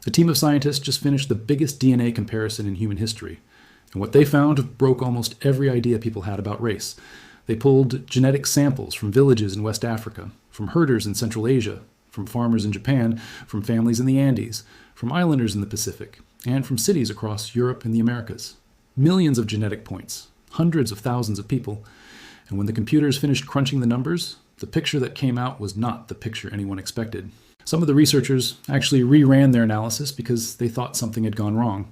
A team of scientists just finished the biggest DNA comparison in human history, and what they found broke almost every idea people had about race. They pulled genetic samples from villages in West Africa, from herders in Central Asia, from farmers in Japan, from families in the Andes, from islanders in the Pacific, and from cities across Europe and the Americas. Millions of genetic points, hundreds of thousands of people, and when the computers finished crunching the numbers, the picture that came out was not the picture anyone expected. Some of the researchers actually reran their analysis because they thought something had gone wrong.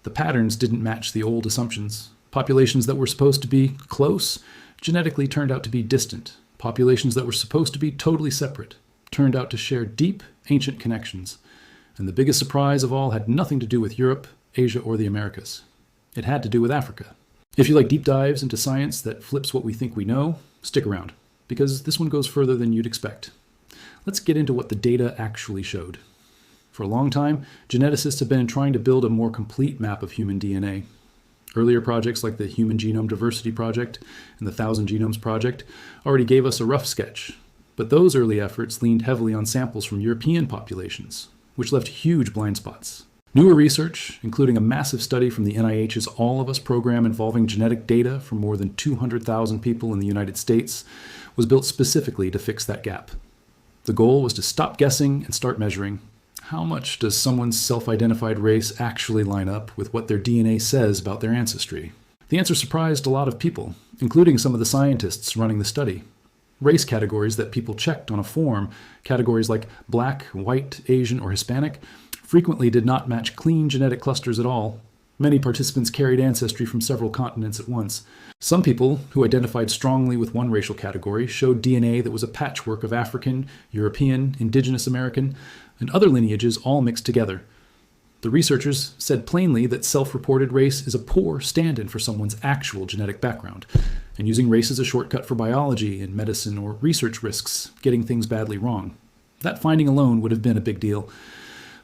The patterns didn't match the old assumptions. Populations that were supposed to be close genetically turned out to be distant. Populations that were supposed to be totally separate turned out to share deep, ancient connections. And the biggest surprise of all had nothing to do with Europe, Asia, or the Americas. It had to do with Africa. If you like deep dives into science that flips what we think we know, stick around, because this one goes further than you'd expect. Let's get into what the data actually showed. For a long time, geneticists have been trying to build a more complete map of human DNA. Earlier projects like the Human Genome Diversity Project and the 1,000 Genomes Project already gave us a rough sketch, but those early efforts leaned heavily on samples from European populations, which left huge blind spots. Newer research, including a massive study from the NIH's All of Us program involving genetic data from more than 200,000 people in the United States, was built specifically to fix that gap. The goal was to stop guessing and start measuring. How much does someone's self-identified race actually line up with what their DNA says about their ancestry? The answer surprised a lot of people, including some of the scientists running the study. Race categories that people checked on a form, categories like Black, White, Asian, or Hispanic, frequently did not match clean genetic clusters at all. Many participants carried ancestry from several continents at once. Some people who identified strongly with one racial category showed DNA that was a patchwork of African, European, Indigenous American, and other lineages all mixed together. The researchers said plainly that self-reported race is a poor stand-in for someone's actual genetic background, and using race as a shortcut for biology and medicine or research risks getting things badly wrong. That finding alone would have been a big deal.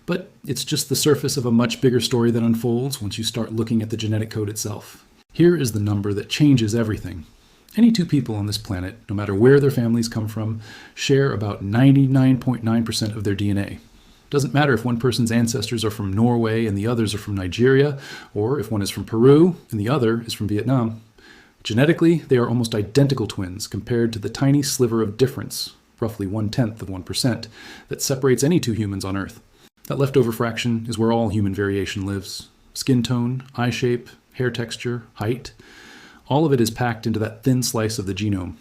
But it's just the surface of a much bigger story that unfolds once you start looking at the genetic code itself. Here is the number that changes everything. Any two people on this planet, no matter where their families come from, share about 99.9% of their DNA. Doesn't matter if one person's ancestors are from Norway and the others are from Nigeria, or if one is from Peru and the other is from Vietnam. Genetically, they are almost identical twins compared to the tiny sliver of difference, roughly 1/10 of 1%, that separates any two humans on Earth. That leftover fraction is where all human variation lives. Skin tone, eye shape, hair texture, height, all of it is packed into that thin slice of the genome.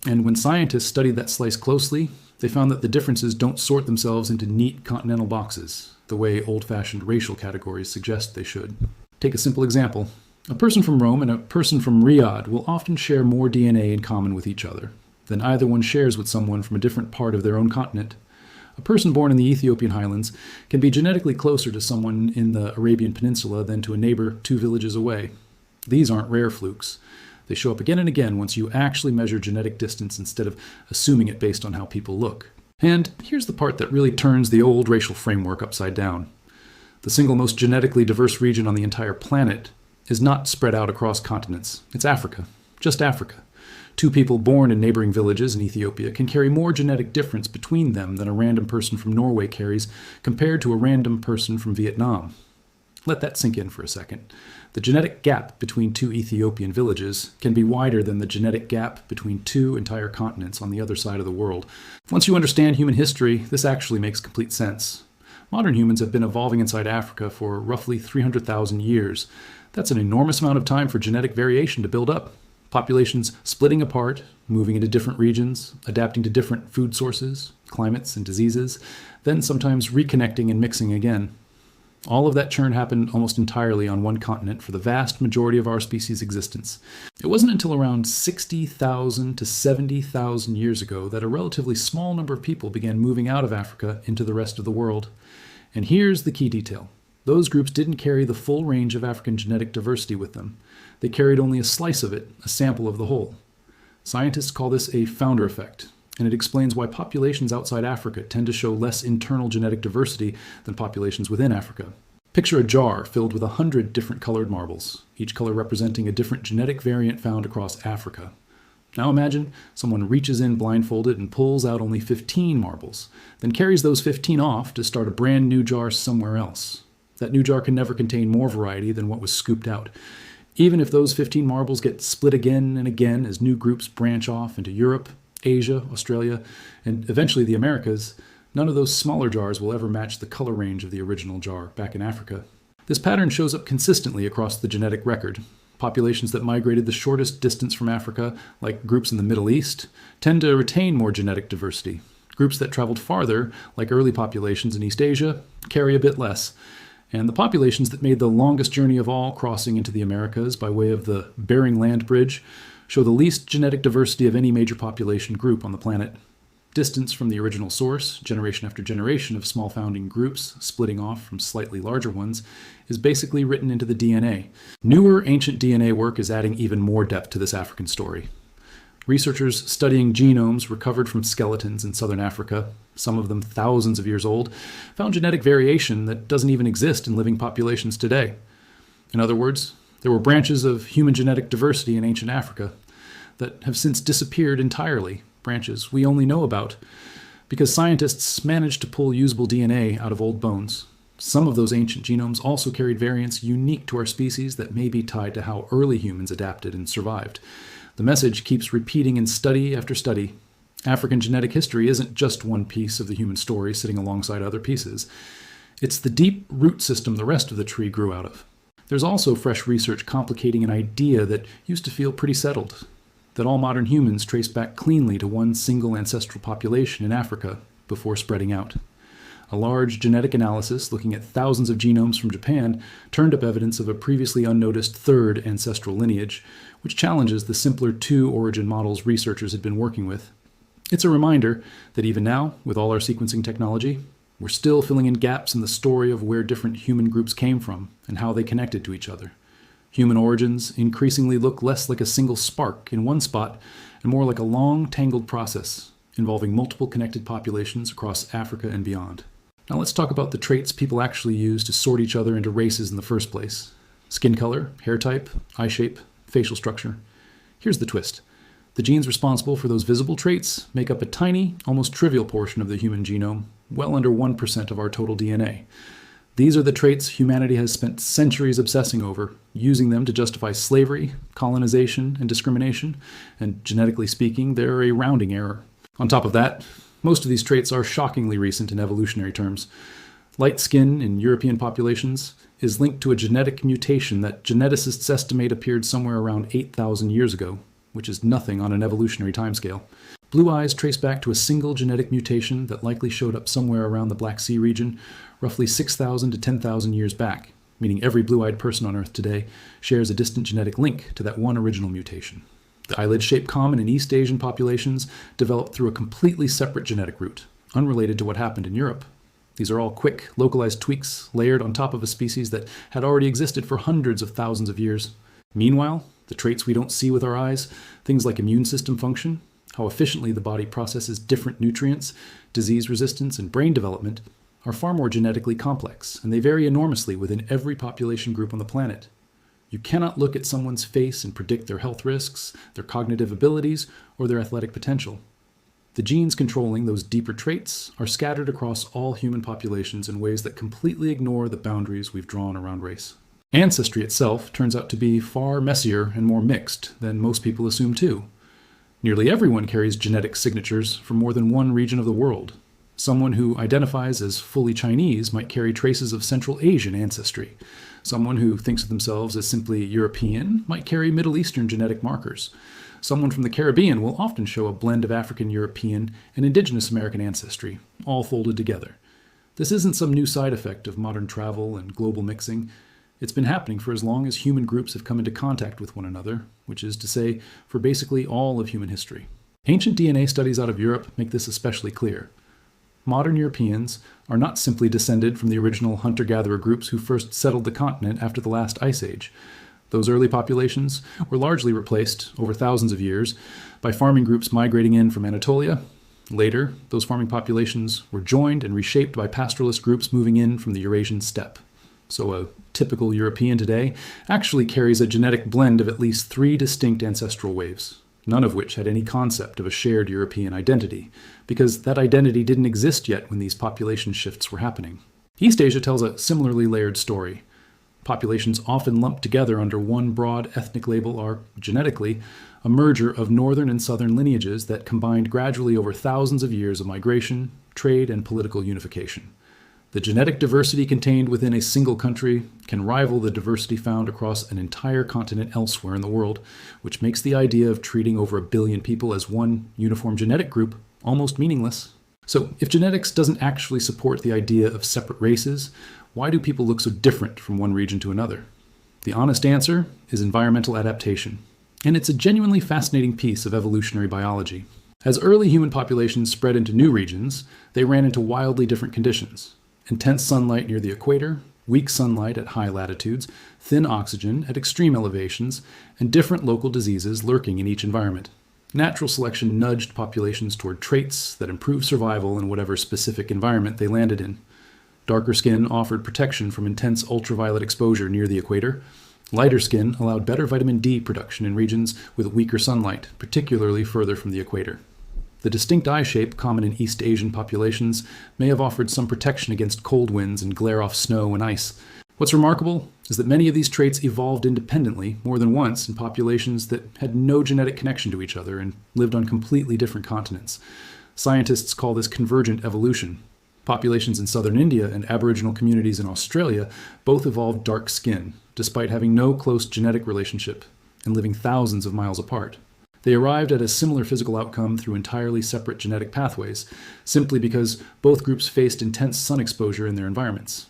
And when scientists studied that slice closely, they found that the differences don't sort themselves into neat continental boxes, the way old-fashioned racial categories suggest they should. Take a simple example. A person from Rome and a person from Riyadh will often share more DNA in common with each other than either one shares with someone from a different part of their own continent. A person born in the Ethiopian highlands can be genetically closer to someone in the Arabian Peninsula than to a neighbor 2 villages away. These aren't rare flukes. They show up again and again once you actually measure genetic distance instead of assuming it based on how people look. And here's the part that really turns the old racial framework upside down. The single most genetically diverse region on the entire planet is not spread out across continents. It's Africa. Just Africa. 2 people born in neighboring villages in Ethiopia can carry more genetic difference between them than a random person from Norway carries compared to a random person from Vietnam. Let that sink in for a second. The genetic gap between 2 Ethiopian villages can be wider than the genetic gap between 2 entire continents on the other side of the world. Once you understand human history, this actually makes complete sense. Modern humans have been evolving inside Africa for roughly 300,000 years. That's an enormous amount of time for genetic variation to build up. Populations splitting apart, moving into different regions, adapting to different food sources, climates, and diseases, then sometimes reconnecting and mixing again. All of that churn happened almost entirely on one continent for the vast majority of our species' existence. It wasn't until around 60,000 to 70,000 years ago that a relatively small number of people began moving out of Africa into the rest of the world. And here's the key detail. Those groups didn't carry the full range of African genetic diversity with them. They carried only a slice of it, a sample of the whole. Scientists call this a founder effect, and it explains why populations outside Africa tend to show less internal genetic diversity than populations within Africa. Picture a jar filled with 100 different colored marbles, each color representing a different genetic variant found across Africa. Now imagine someone reaches in blindfolded and pulls out only 15 marbles, then carries those 15 off to start a brand new jar somewhere else. That new jar can never contain more variety than what was scooped out. Even if those 15 marbles get split again and again as new groups branch off into Europe, Asia, Australia, and eventually the Americas, none of those smaller jars will ever match the color range of the original jar back in Africa. This pattern shows up consistently across the genetic record. Populations that migrated the shortest distance from Africa, like groups in the Middle East, tend to retain more genetic diversity. Groups that traveled farther, like early populations in East Asia, carry a bit less. And the populations that made the longest journey of all, crossing into the Americas by way of the Bering Land Bridge, show the least genetic diversity of any major population group on the planet. Distance from the original source, generation after generation of small founding groups splitting off from slightly larger ones, is basically written into the DNA. Newer ancient DNA work is adding even more depth to this African story. Researchers studying genomes recovered from skeletons in southern Africa, some of them thousands of years old, found genetic variation that doesn't even exist in living populations today. In other words, there were branches of human genetic diversity in ancient Africa that have since disappeared entirely, branches we only know about because scientists managed to pull usable DNA out of old bones. Some of those ancient genomes also carried variants unique to our species that may be tied to how early humans adapted and survived. The message keeps repeating in study after study. African genetic history isn't just one piece of the human story sitting alongside other pieces. It's the deep root system the rest of the tree grew out of. There's also fresh research complicating an idea that used to feel pretty settled, that all modern humans trace back cleanly to one single ancestral population in Africa before spreading out. A large genetic analysis looking at thousands of genomes from Japan turned up evidence of a previously unnoticed third ancestral lineage, which challenges the simpler two origin models researchers had been working with. It's a reminder that even now, with all our sequencing technology, we're still filling in gaps in the story of where different human groups came from and how they connected to each other. Human origins increasingly look less like a single spark in one spot and more like a long, tangled process involving multiple connected populations across Africa and beyond. Now let's talk about the traits people actually use to sort each other into races in the first place. Skin color, hair type, eye shape, facial structure. Here's the twist. The genes responsible for those visible traits make up a tiny, almost trivial portion of the human genome, well under 1% of our total DNA. These are the traits humanity has spent centuries obsessing over, using them to justify slavery, colonization, and discrimination, and genetically speaking, they're a rounding error. On top of that, most of these traits are shockingly recent in evolutionary terms. Light skin in European populations is linked to a genetic mutation that geneticists estimate appeared somewhere around 8,000 years ago, which is nothing on an evolutionary timescale. Blue eyes trace back to a single genetic mutation that likely showed up somewhere around the Black Sea region, roughly 6,000 to 10,000 years back, meaning every blue-eyed person on Earth today shares a distant genetic link to that one original mutation. The eyelid shape common in East Asian populations developed through a completely separate genetic route, unrelated to what happened in Europe. These are all quick, localized tweaks layered on top of a species that had already existed for hundreds of thousands of years. Meanwhile, the traits we don't see with our eyes, things like immune system function, how efficiently the body processes different nutrients, disease resistance, and brain development, are far more genetically complex, and they vary enormously within every population group on the planet. You cannot look at someone's face and predict their health risks, their cognitive abilities, or their athletic potential. The genes controlling those deeper traits are scattered across all human populations in ways that completely ignore the boundaries we've drawn around race. Ancestry itself turns out to be far messier and more mixed than most people assume too. Nearly everyone carries genetic signatures from more than one region of the world. Someone who identifies as fully Chinese might carry traces of Central Asian ancestry. Someone who thinks of themselves as simply European might carry Middle Eastern genetic markers. Someone from the Caribbean will often show a blend of African European and indigenous American ancestry, all folded together. This isn't some new side effect of modern travel and global mixing. It's been happening for as long as human groups have come into contact with one another, which is to say, for basically all of human history. Ancient DNA studies out of Europe make this especially clear. Modern Europeans are not simply descended from the original hunter-gatherer groups who first settled the continent after the last ice age. Those early populations were largely replaced, over thousands of years, by farming groups migrating in from Anatolia. Later, those farming populations were joined and reshaped by pastoralist groups moving in from the Eurasian steppe. So a typical European today actually carries a genetic blend of at least 3 distinct ancestral waves. none of which had any concept of a shared European identity, because that identity didn't exist yet when these population shifts were happening. East Asia tells a similarly layered story. Populations often lumped together under one broad ethnic label are, genetically, a merger of northern and southern lineages that combined gradually over thousands of years of migration, trade, and political unification. The genetic diversity contained within a single country can rival the diversity found across an entire continent elsewhere in the world, which makes the idea of treating over 1 billion people as one uniform genetic group almost meaningless. So, if genetics doesn't actually support the idea of separate races, why do people look so different from one region to another? The honest answer is environmental adaptation, and it's a genuinely fascinating piece of evolutionary biology. As early human populations spread into new regions, they ran into wildly different conditions. Intense sunlight near the equator, weak sunlight at high latitudes, thin oxygen at extreme elevations, and different local diseases lurking in each environment. Natural selection nudged populations toward traits that improved survival in whatever specific environment they landed in. Darker skin offered protection from intense ultraviolet exposure near the equator. Lighter skin allowed better vitamin D production in regions with weaker sunlight, particularly further from the equator. The distinct eye shape common in East Asian populations may have offered some protection against cold winds and glare-off snow and ice. What's remarkable is that many of these traits evolved independently more than once in populations that had no genetic connection to each other and lived on completely different continents. Scientists call this convergent evolution. Populations in southern India and Aboriginal communities in Australia both evolved dark skin, despite having no close genetic relationship and living thousands of miles apart. They arrived at a similar physical outcome through entirely separate genetic pathways, simply because both groups faced intense sun exposure in their environments.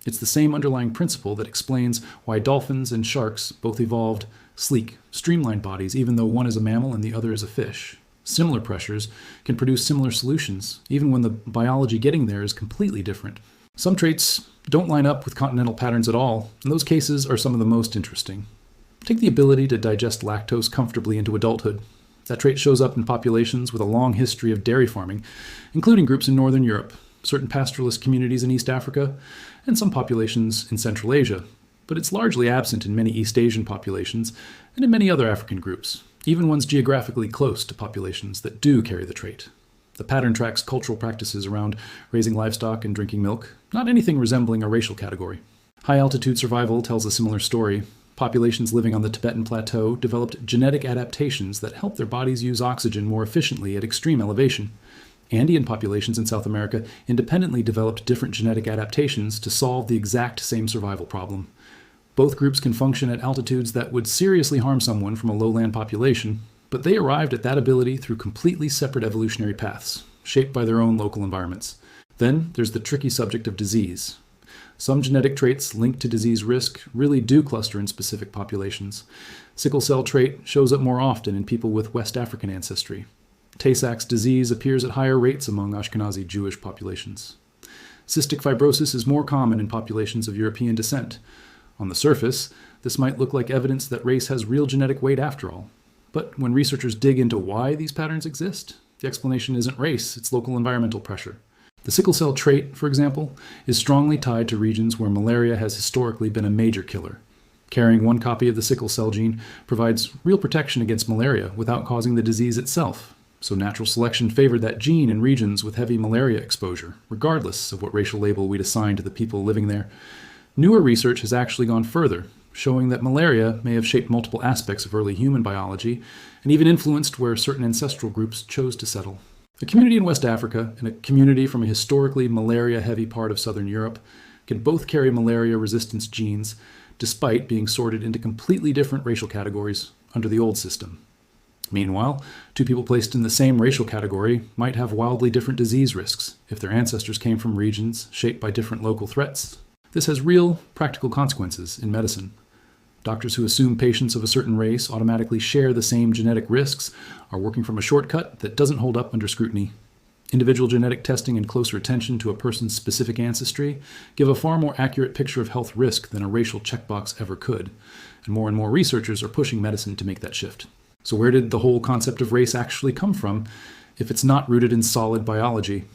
It's the same underlying principle that explains why dolphins and sharks both evolved sleek, streamlined bodies, even though one is a mammal and the other is a fish. Similar pressures can produce similar solutions, even when the biology getting there is completely different. Some traits don't line up with continental patterns at all, and those cases are some of the most interesting. Take the ability to digest lactose comfortably into adulthood. That trait shows up in populations with a long history of dairy farming, including groups in Northern Europe, certain pastoralist communities in East Africa, and some populations in Central Asia. But it's largely absent in many East Asian populations and in many other African groups, even ones geographically close to populations that do carry the trait. The pattern tracks cultural practices around raising livestock and drinking milk, not anything resembling a racial category. High-altitude survival tells a similar story. Populations living on the Tibetan Plateau developed genetic adaptations that help their bodies use oxygen more efficiently at extreme elevation. Andean populations in South America independently developed different genetic adaptations to solve the exact same survival problem. Both groups can function at altitudes that would seriously harm someone from a lowland population, but they arrived at that ability through completely separate evolutionary paths, shaped by their own local environments. Then there's the tricky subject of disease. Some genetic traits linked to disease risk really do cluster in specific populations. Sickle cell trait shows up more often in people with West African ancestry. Tay-Sachs disease appears at higher rates among Ashkenazi Jewish populations. Cystic fibrosis is more common in populations of European descent. On the surface, this might look like evidence that race has real genetic weight after all. But when researchers dig into why these patterns exist, the explanation isn't race, it's local environmental pressure. The sickle cell trait, for example, is strongly tied to regions where malaria has historically been a major killer. Carrying one copy of the sickle cell gene provides real protection against malaria without causing the disease itself. So natural selection favored that gene in regions with heavy malaria exposure, regardless of what racial label we'd assign to the people living there. Newer research has actually gone further, showing that malaria may have shaped multiple aspects of early human biology and even influenced where certain ancestral groups chose to settle. A community in West Africa and a community from a historically malaria-heavy part of southern Europe can both carry malaria resistance genes, despite being sorted into completely different racial categories under the old system. Meanwhile, two people placed in the same racial category might have wildly different disease risks if their ancestors came from regions shaped by different local threats. This has real, practical consequences in medicine. Doctors who assume patients of a certain race automatically share the same genetic risks are working from a shortcut that doesn't hold up under scrutiny. Individual genetic testing and closer attention to a person's specific ancestry give a far more accurate picture of health risk than a racial checkbox ever could, and more researchers are pushing medicine to make that shift. So where did the whole concept of race actually come from if it's not rooted in solid biology?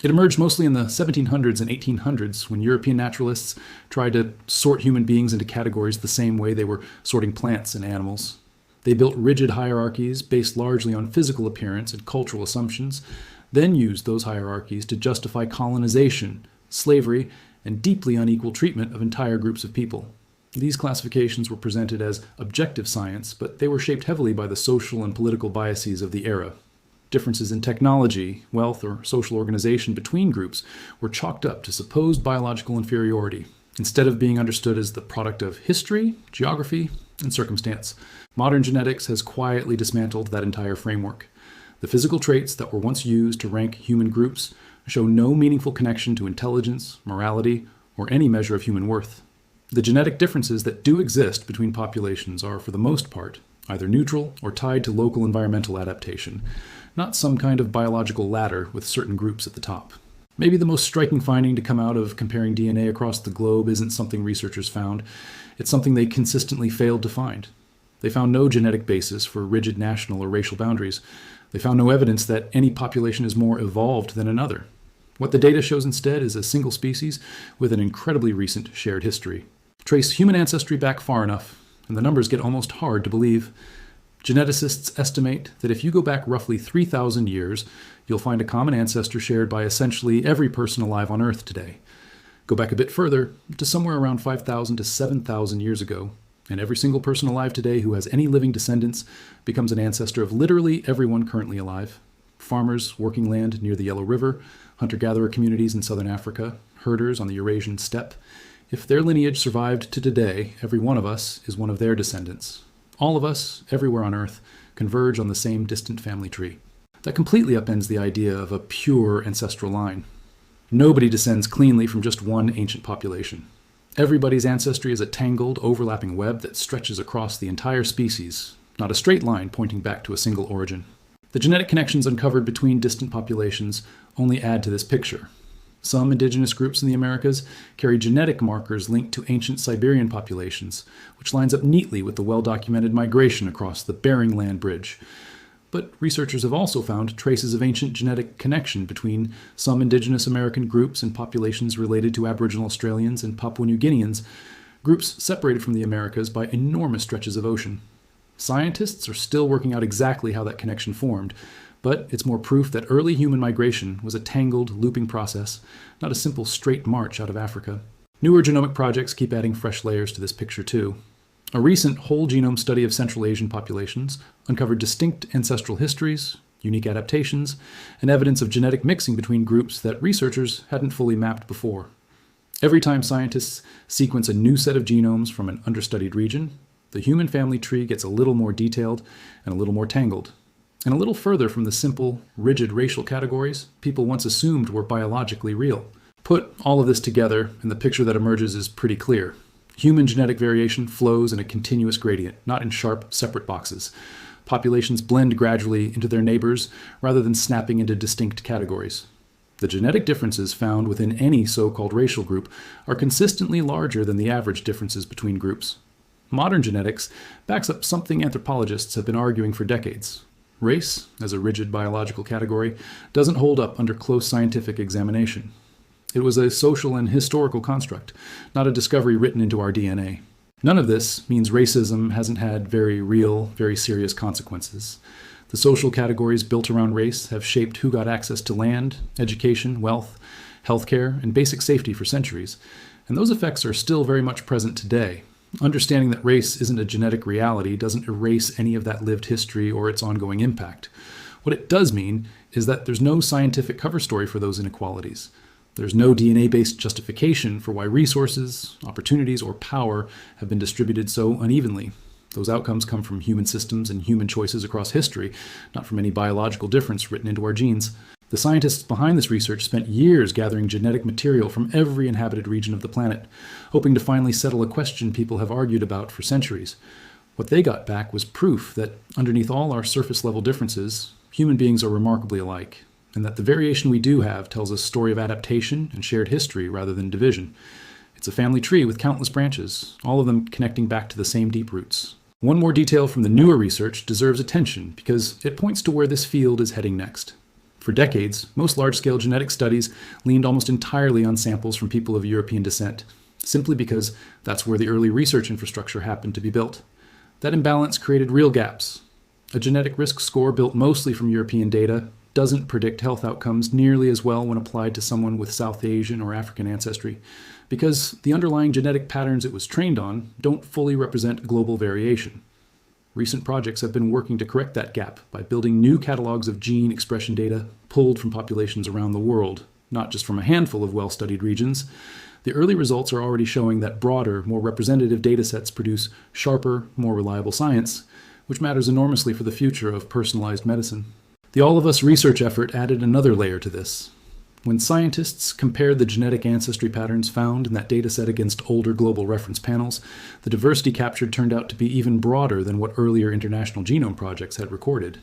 It emerged mostly in the 1700s and 1800s when European naturalists tried to sort human beings into categories the same way they were sorting plants and animals. They built rigid hierarchies based largely on physical appearance and cultural assumptions, then used those hierarchies to justify colonization, slavery, and deeply unequal treatment of entire groups of people. These classifications were presented as objective science, but they were shaped heavily by the social and political biases of the era. Differences in technology, wealth, or social organization between groups were chalked up to supposed biological inferiority, instead of being understood as the product of history, geography, and circumstance. Modern genetics has quietly dismantled that entire framework. The physical traits that were once used to rank human groups show no meaningful connection to intelligence, morality, or any measure of human worth. The genetic differences that do exist between populations are, for the most part, either neutral or tied to local environmental adaptation, not some kind of biological ladder with certain groups at the top. Maybe the most striking finding to come out of comparing DNA across the globe isn't something researchers found. It's something they consistently failed to find. They found no genetic basis for rigid national or racial boundaries. They found no evidence that any population is more evolved than another. What the data shows instead is a single species with an incredibly recent shared history. Trace human ancestry back far enough, and the numbers get almost hard to believe. Geneticists estimate that if you go back roughly 3,000 years, you'll find a common ancestor shared by essentially every person alive on Earth today. Go back a bit further, to somewhere around 5,000 to 7,000 years ago, and every single person alive today who has any living descendants becomes an ancestor of literally everyone currently alive. Farmers working land near the Yellow River, hunter-gatherer communities in southern Africa, herders on the Eurasian steppe. If their lineage survived to today, every one of us is one of their descendants. All of us, everywhere on Earth, converge on the same distant family tree. That completely upends the idea of a pure ancestral line. Nobody descends cleanly from just one ancient population. Everybody's ancestry is a tangled, overlapping web that stretches across the entire species, not a straight line pointing back to a single origin. The genetic connections uncovered between distant populations only add to this picture. Some indigenous groups in the Americas carry genetic markers linked to ancient Siberian populations, which lines up neatly with the well-documented migration across the Bering Land Bridge. But researchers have also found traces of ancient genetic connection between some indigenous American groups and populations related to Aboriginal Australians and Papua New Guineans, groups separated from the Americas by enormous stretches of ocean. Scientists are still working out exactly how that connection formed, but it's more proof that early human migration was a tangled, looping process, not a simple straight march out of Africa. Newer genomic projects keep adding fresh layers to this picture too. A recent whole-genome study of Central Asian populations uncovered distinct ancestral histories, unique adaptations, and evidence of genetic mixing between groups that researchers hadn't fully mapped before. Every time scientists sequence a new set of genomes from an understudied region, the human family tree gets a little more detailed and a little more tangled, and a little further from the simple, rigid racial categories people once assumed were biologically real. Put all of this together, and the picture that emerges is pretty clear. Human genetic variation flows in a continuous gradient, not in sharp, separate boxes. Populations blend gradually into their neighbors rather than snapping into distinct categories. The genetic differences found within any so-called racial group are consistently larger than the average differences between groups. Modern genetics backs up something anthropologists have been arguing for decades. Race, as a rigid biological category, doesn't hold up under close scientific examination. It was a social and historical construct, not a discovery written into our DNA. None of this means racism hasn't had very real, very serious consequences. The social categories built around race have shaped who got access to land, education, wealth, healthcare, and basic safety for centuries, and those effects are still very much present today. Understanding that race isn't a genetic reality doesn't erase any of that lived history or its ongoing impact. What it does mean is that there's no scientific cover story for those inequalities. There's no DNA-based justification for why resources, opportunities, or power have been distributed so unevenly. Those outcomes come from human systems and human choices across history, not from any biological difference written into our genes. The scientists behind this research spent years gathering genetic material from every inhabited region of the planet, hoping to finally settle a question people have argued about for centuries. What they got back was proof that underneath all our surface-level differences, human beings are remarkably alike, and that the variation we do have tells a story of adaptation and shared history rather than division. It's a family tree with countless branches, all of them connecting back to the same deep roots. One more detail from the newer research deserves attention because it points to where this field is heading next. For decades, most large-scale genetic studies leaned almost entirely on samples from people of European descent, simply because that's where the early research infrastructure happened to be built. That imbalance created real gaps. A genetic risk score built mostly from European data doesn't predict health outcomes nearly as well when applied to someone with South Asian or African ancestry, because the underlying genetic patterns it was trained on don't fully represent global variation. Recent projects have been working to correct that gap by building new catalogs of gene expression data pulled from populations around the world, not just from a handful of well-studied regions. The early results are already showing that broader, more representative datasets produce sharper, more reliable science, which matters enormously for the future of personalized medicine. The All of Us research effort added another layer to this. When scientists compared the genetic ancestry patterns found in that dataset against older global reference panels, the diversity captured turned out to be even broader than what earlier international genome projects had recorded.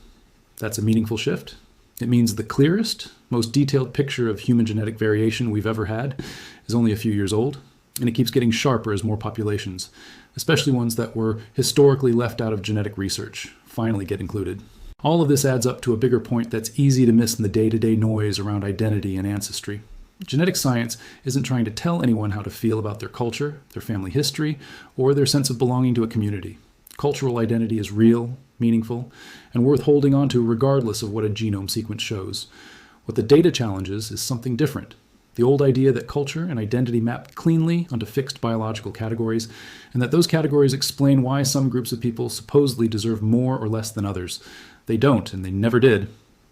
That's a meaningful shift. It means the clearest, most detailed picture of human genetic variation we've ever had is only a few years old, and it keeps getting sharper as more populations, especially ones that were historically left out of genetic research, finally get included. All of this adds up to a bigger point that's easy to miss in the day-to-day noise around identity and ancestry. Genetic science isn't trying to tell anyone how to feel about their culture, their family history, or their sense of belonging to a community. Cultural identity is real, meaningful, and worth holding on to regardless of what a genome sequence shows. What the data challenges is something different. The old idea that culture and identity map cleanly onto fixed biological categories, and that those categories explain why some groups of people supposedly deserve more or less than others. They don't, and they never did.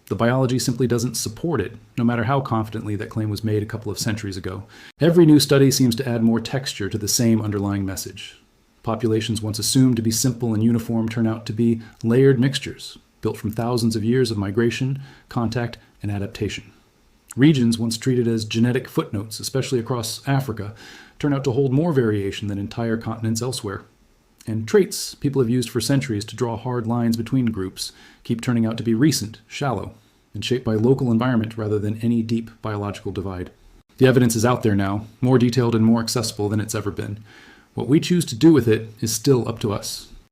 The biology simply doesn't support it, no matter how confidently that claim was made a couple of centuries ago. Every new study seems to add more texture to the same underlying message. Populations once assumed to be simple and uniform turn out to be layered mixtures, built from thousands of years of migration, contact, and adaptation. Regions once treated as genetic footnotes, especially across Africa, turn out to hold more variation than entire continents elsewhere. And traits people have used for centuries to draw hard lines between groups keep turning out to be recent, shallow, and shaped by local environment rather than any deep biological divide. The evidence is out there now, more detailed and more accessible than it's ever been. What we choose to do with it is still up to us.